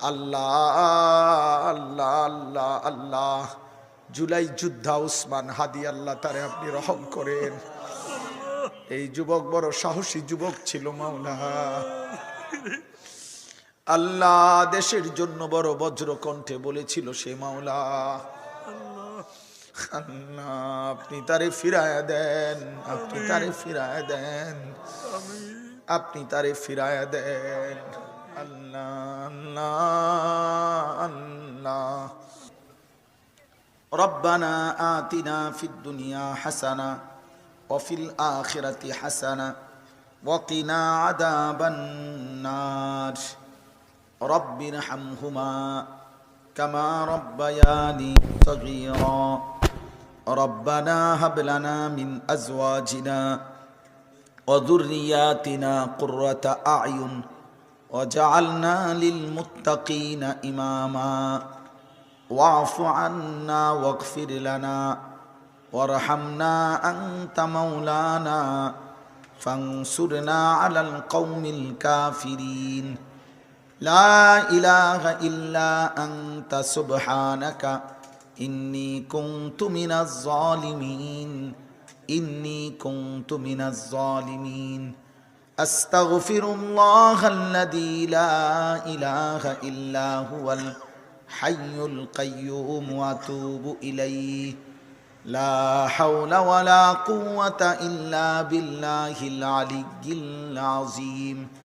আল্লাহ আল্লাহ আল্লাহ আল্লাহ। জুলাই যোদ্ধা উসমান হাদি, আল্লাহ তারে আপনি রহম করেন। এই যুবক বড় সাহসী যুবক ছিল মাওলা। আল্লাহ দেশের জন্য বড় বজ্র কণ্ঠে বলেছিল সে মাওলা। আল্লাহ আপনি তারে ফিরায়া দেন, আপনি তারে ফিরায়া দেন, আপনি তারে ফিরায়া দেন। আল্লাহ আল্লাহ আল্লাহ। রব্বানা আতিনা ফিদ দুনিয়া হাসানা ওয়া ফিল আখিরাতি হাসানা ওয়া কিনা আযাবান নার। রব্বিরহামহুমা কামা রব্বায়ানি সগীরা। রব্বানা হাব লানা মিন আজওয়াজিনা ওয়া যুররিয়াতিনা কুররাতা আ'য়ুন ওয়াজআলনা লিল মুত্তাকিনা ইমামা। ওয়াফু আন্না ওয়াগফির লানা ওয়ারহামনা আনতা মাওলানা ফানসুরনা আলাল কওমিল কাফিরিন। লা ইলাহা ইল্লা আনতা সুবহানাকা ইন্নী কুনতু মিনাজ জালিমিন, ইন্নী কুনতু মিনাজ জালিমিন। আস্তাগফিরুল্লাহাল্লাযী লা ইলাহা ইল্লা হুয়াল হাইয়ুল কাইয়্যুম ওয়া আতুবু ইলাইহি। লা হাওলা ওয়ালা কুওয়াতা ইল্লা বিল্লাহিল আলিয়্যিল আযীম।